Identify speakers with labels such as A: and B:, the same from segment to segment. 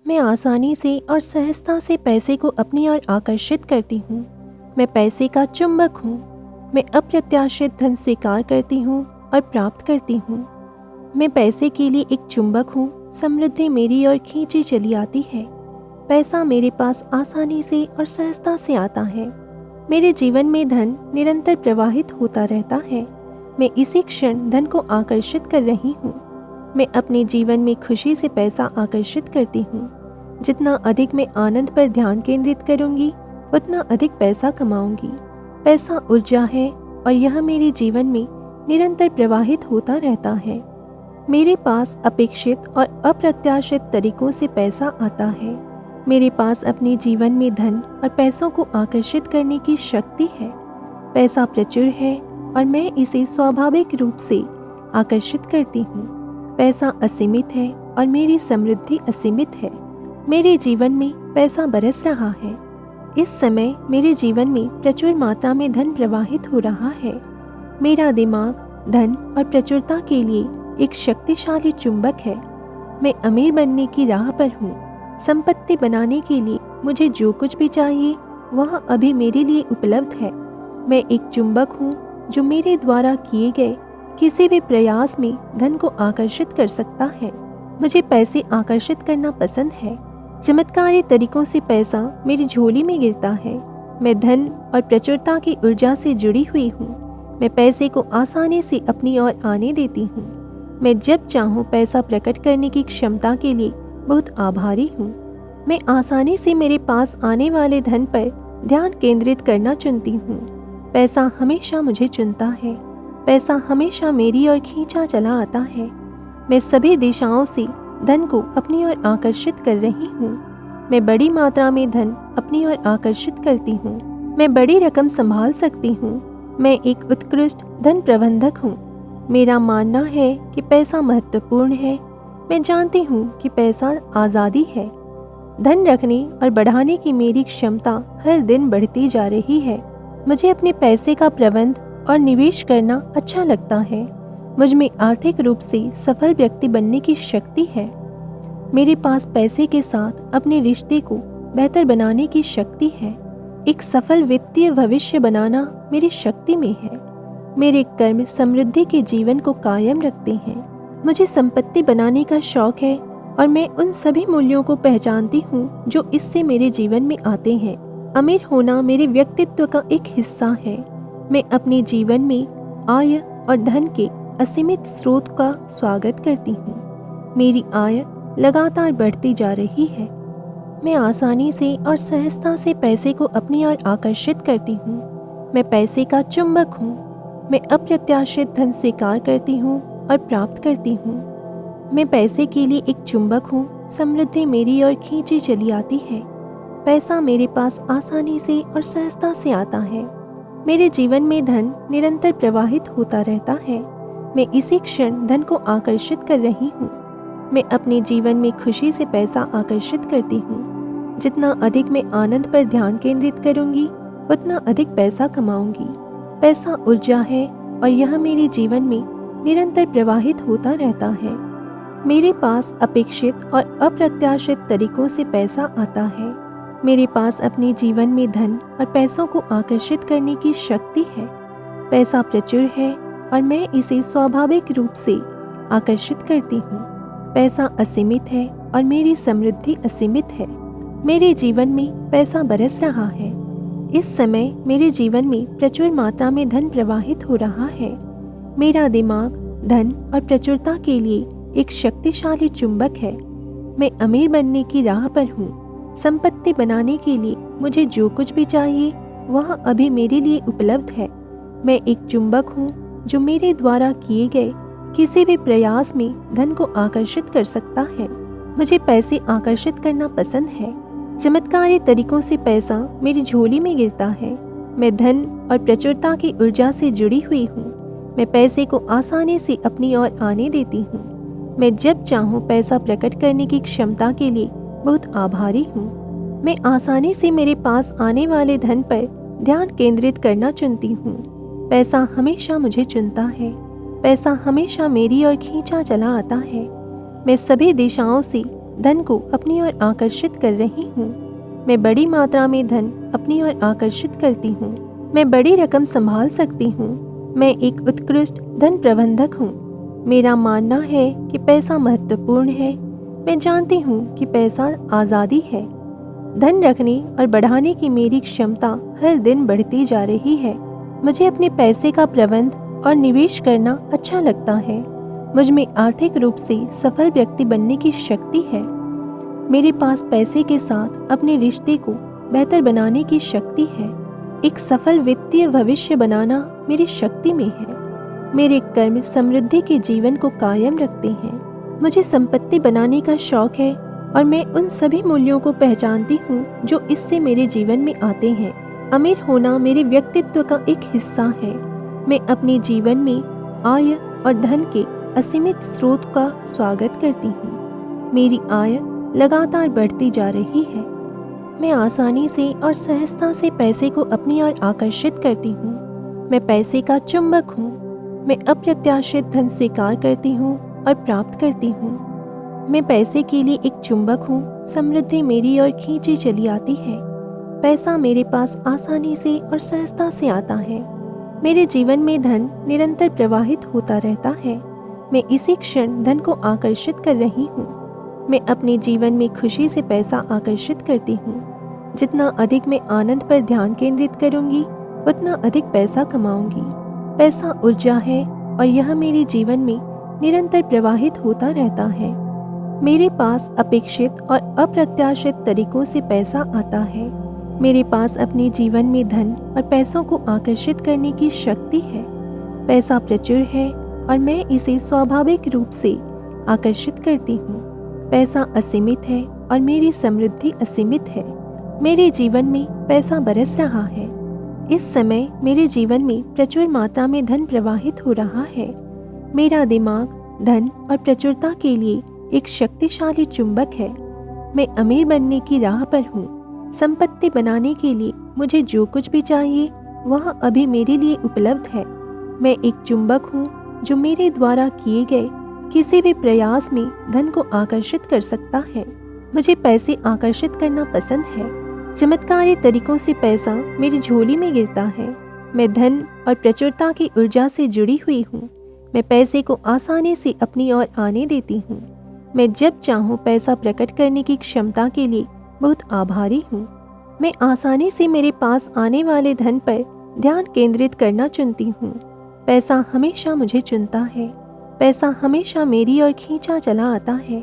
A: मैं आसानी से और सहजता से पैसे को अपनी ओर आकर्षित करती हूँ। मैं पैसे का चुंबक हूँ। मैं अप्रत्याशित धन स्वीकार करती हूँ और प्राप्त करती हूँ। मैं पैसे के लिए एक चुंबक हूँ। समृद्धि मेरी ओर खींची चली आती है। पैसा मेरे पास आसानी से और सहजता से आता है। मेरे जीवन में धन निरंतर प्रवाहित होता रहता है। मैं इसी क्षण धन को आकर्षित कर रही हूँ। मैं अपने जीवन में खुशी से पैसा आकर्षित करती हूँ। जितना अधिक मैं आनंद पर ध्यान केंद्रित करूँगी, उतना अधिक पैसा कमाऊँगी। पैसा ऊर्जा है और यह मेरे जीवन में निरंतर प्रवाहित होता रहता है। मेरे पास अपेक्षित और अप्रत्याशित तरीकों से पैसा आता है। मेरे पास अपने जीवन में धन और पैसों को आकर्षित करने की शक्ति है। पैसा प्रचुर है और मैं इसे स्वाभाविक रूप से आकर्षित करती हूँ। पैसा असीमित है और मेरी समृद्धि असीमित है। मेरे जीवन में पैसा बरस रहा है। इस समय मेरे जीवन में प्रचुर मात्रा में धन प्रवाहित हो रहा है। मेरा दिमाग धन और प्रचुरता के लिए एक शक्तिशाली चुंबक है। मैं अमीर बनने की राह पर हूँ। संपत्ति बनाने के लिए मुझे जो कुछ भी चाहिए वह अभी मेरे लिए उपलब्ध है। मैं एक चुंबक हूँ जो मेरे द्वारा किए गए किसी भी प्रयास में धन को आकर्षित कर सकता है। मुझे पैसे आकर्षित करना पसंद है। चमत्कारी तरीकों से पैसा मेरी झोली में गिरता है। मैं धन और प्रचुरता की ऊर्जा से जुड़ी हुई हूँ। मैं पैसे को आसानी से अपनी ओर आने देती हूँ। मैं जब चाहूँ पैसा प्रकट करने की क्षमता के लिए बहुत आभारी हूँ। मैं आसानी से मेरे पास आने वाले धन पर ध्यान केंद्रित करना चुनती हूँ। पैसा हमेशा मुझे चुनता है। पैसा हमेशा मेरी ओर खींचा चला आता है। मैं सभी दिशाओं से धन को अपनी ओर आकर्षित कर रही हूँ। मैं बड़ी मात्रा में धन अपनी ओर आकर्षित करती हूँ। मैं बड़ी रकम संभाल सकती हूँ। मैं एक उत्कृष्ट धन प्रबंधक हूँ। मेरा मानना है कि पैसा महत्वपूर्ण है। मैं जानती हूँ कि पैसा आज़ादी है। धन रखने और बढ़ाने की मेरी क्षमता हर दिन बढ़ती जा रही है। मुझे अपने पैसे का प्रबंध और निवेश करना अच्छा लगता है। मुझ में आर्थिक रूप से सफल व्यक्ति बनने की शक्ति है। मेरे पास पैसे के साथ अपने रिश्ते को बेहतर बनाने की शक्ति है। एक सफल वित्तीय भविष्य बनाना मेरी शक्ति में है। मेरे कर्म समृद्धि के जीवन को कायम रखते हैं। मुझे संपत्ति बनाने का शौक है और मैं उन सभी मूल्यों को पहचानती हूँ जो इससे मेरे जीवन में आते हैं। अमीर होना मेरे व्यक्तित्व का एक हिस्सा है। मैं अपने जीवन में आय और धन के असीमित स्रोत का स्वागत करती हूँ। मेरी आय लगातार बढ़ती जा रही है। मैं आसानी से और सहजता से पैसे को अपनी ओर आकर्षित करती हूँ। मैं पैसे का चुंबक हूँ। मैं अप्रत्याशित धन स्वीकार करती हूँ और प्राप्त करती हूँ। मैं पैसे के लिए एक चुंबक हूँ। समृद्धि मेरी ओर खींची चली आती है। पैसा मेरे पास आसानी से और सहजता से आता है। मेरे जीवन में धन निरंतर प्रवाहित होता रहता है। मैं इसी क्षण धन को आकर्षित कर रही हूँ। मैं अपने जीवन में खुशी से पैसा आकर्षित करती हूँ। जितना अधिक मैं आनंद पर ध्यान केंद्रित करूँगी, उतना अधिक पैसा कमाऊँगी। पैसा ऊर्जा है और यह मेरे जीवन में निरंतर प्रवाहित होता रहता है। मेरे पास अपेक्षित और अप्रत्याशित तरीकों से पैसा आता है। मेरे पास अपने जीवन में धन और पैसों को आकर्षित करने की शक्ति है। पैसा प्रचुर है और मैं इसे स्वाभाविक रूप से आकर्षित करती हूँ। पैसा असीमित है और मेरी समृद्धि असीमित है। मेरे जीवन में पैसा बरस रहा है। इस समय मेरे जीवन में प्रचुर मात्रा में धन प्रवाहित हो रहा है। मेरा दिमाग धन और प्रचुरता के लिए एक शक्तिशाली चुंबक है। मैं अमीर बनने की राह पर हूँ। संपत्ति बनाने के लिए मुझे जो कुछ भी चाहिए वह अभी मेरे लिए उपलब्ध है। मैं एक चुंबक हूँ जो मेरे द्वारा किए गए किसी भी प्रयास में धन को आकर्षित कर सकता है। मुझे पैसे आकर्षित करना पसंद है। चमत्कारी तरीकों से पैसा मेरी झोली में गिरता है। मैं धन और प्रचुरता की ऊर्जा से जुड़ी हुई हूँ। मैं पैसे को आसानी से अपनी ओर आने देती हूँ। मैं जब चाहूँ पैसा प्रकट करने की क्षमता के लिए बहुत आभारी हूँ। मैं आसानी से मेरे पास आने वाले धन पर ध्यान केंद्रित करना चुनती हूँ। पैसा हमेशा मुझे चुनता है। पैसा हमेशा मेरी ओर खींचा चला आता है। मैं सभी दिशाओं से धन को अपनी ओर आकर्षित कर रही हूँ। मैं बड़ी मात्रा में धन अपनी ओर आकर्षित करती हूँ। मैं बड़ी रकम संभाल सकती हूँ। मैं एक उत्कृष्ट धन प्रबंधक हूँ। मेरा मानना है कि पैसा महत्वपूर्ण है। मैं जानती हूँ कि पैसा आज़ादी है। धन रखने और बढ़ाने की मेरी क्षमता हर दिन बढ़ती जा रही है। मुझे अपने पैसे का प्रबंध और निवेश करना अच्छा लगता है। मुझ में आर्थिक रूप से सफल व्यक्ति बनने की शक्ति है। मेरे पास पैसे के साथ अपने रिश्ते को बेहतर बनाने की शक्ति है। एक सफल वित्तीय भविष्य बनाना मेरी शक्ति में है। मेरे कर्म समृद्धि के जीवन को कायम रखते हैं। मुझे संपत्ति बनाने का शौक है और मैं उन सभी मूल्यों को पहचानती हूँ जो इससे मेरे जीवन में आते हैं। अमीर होना मेरे व्यक्तित्व का एक हिस्सा है। मैं अपने जीवन में आय और धन के असीमित स्रोत का स्वागत करती हूँ। मेरी आय लगातार बढ़ती जा रही है। मैं आसानी से और सहजता से पैसे को अपनी ओर आकर्षित करती हूँ। मैं पैसे का चुंबक हूँ। मैं अप्रत्याशित धन स्वीकार करती हूँ और प्राप्त करती हूँ। मैं पैसे के लिए एक चुंबक हूँ। समृद्धि मेरी ओर खींची चली आती है। पैसा मेरे पास आसानी से और सहजता से आता है। मेरे जीवन में धन निरंतर प्रवाहित होता रहता है। मैं इसी क्षण धन को आकर्षित कर रही हूँ। मैं अपने जीवन में खुशी से पैसा आकर्षित करती हूँ। जितना अधिक मैं आनंद पर ध्यान केंद्रित करूँगी, उतना अधिक पैसा कमाऊँगी। पैसा ऊर्जा है और यह मेरे जीवन में निरंतर प्रवाहित होता रहता है। मेरे पास अपेक्षित और अप्रत्याशित तरीकों से पैसा आता है। मेरे पास अपने जीवन में धन और पैसों को आकर्षित करने की शक्ति है। पैसा प्रचुर है और मैं इसे स्वाभाविक रूप से आकर्षित करती हूँ। पैसा असीमित है और मेरी समृद्धि असीमित है। मेरे जीवन में पैसा बरस रहा है। इस समय मेरे जीवन में प्रचुर मात्रा में धन प्रवाहित हो रहा है। मेरा दिमाग धन और प्रचुरता के लिए एक शक्तिशाली चुंबक है। मैं अमीर बनने की राह पर हूँ। संपत्ति बनाने के लिए मुझे जो कुछ भी चाहिए वह अभी मेरे लिए उपलब्ध है। मैं एक चुंबक हूँ जो मेरे द्वारा किए गए किसी भी प्रयास में धन को आकर्षित कर सकता है। मुझे पैसे आकर्षित करना पसंद है। चमत्कारी तरीकों से पैसा मेरी झोली में गिरता है। मैं धन और प्रचुरता की ऊर्जा से जुड़ी हुई हूँ। मैं पैसे को आसानी से अपनी ओर आने देती हूँ। मैं जब चाहूँ पैसा प्रकट करने की क्षमता के लिए बहुत आभारी हूँ। मैं आसानी से मेरे पास आने वाले धन पर ध्यान केंद्रित करना चुनती हूँ। पैसा हमेशा मुझे चुनता है। पैसा हमेशा मेरी ओर खींचा चला आता है।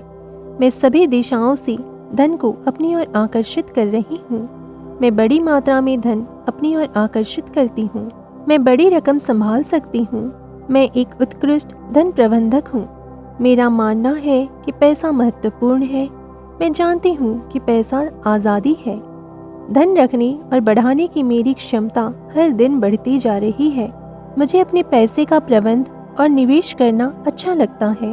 A: मैं सभी दिशाओं से धन को अपनी ओर आकर्षित कर रही हूँ। मैं बड़ी मात्रा में धन अपनी ओर आकर्षित करती हूँ। मैं बड़ी रकम संभाल सकती हूँ। मैं एक उत्कृष्ट धन प्रबंधक हूँ। मेरा मानना है कि पैसा महत्वपूर्ण है। मैं जानती हूँ कि पैसा आज़ादी है। धन रखने और बढ़ाने की मेरी क्षमता हर दिन बढ़ती जा रही है। मुझे अपने पैसे का प्रबंध और निवेश करना अच्छा लगता है।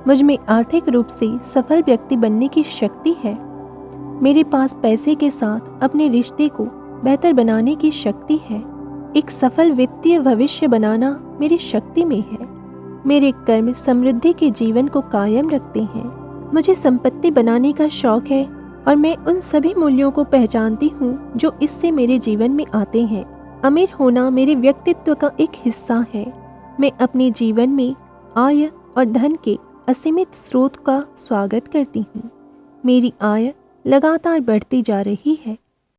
A: मुझ में आर्थिक रूप से सफल व्यक्ति बनने की शक्ति है। मेरे पास पैसे के साथ अपने रिश्ते को बेहतर बनाने की शक्ति है। एक सफल वित्तीय भविष्य बनाना मेरी शक्ति में है। मेरे कर्म समृद्धि के जीवन को कायम रखते हैं। मुझे संपत्ति बनाने का शौक है और मैं उन सभी मूल्यों को पहचानती हूँ जो इससे मेरे जीवन में आते हैं। अमीर होना मेरे व्यक्तित्व का एक हिस्सा है। मैं अपने जीवन में आय और धन के असीमित स्रोत का स्वागत करती हूँ। मेरी आय लगातार बढ़ती जा रही है।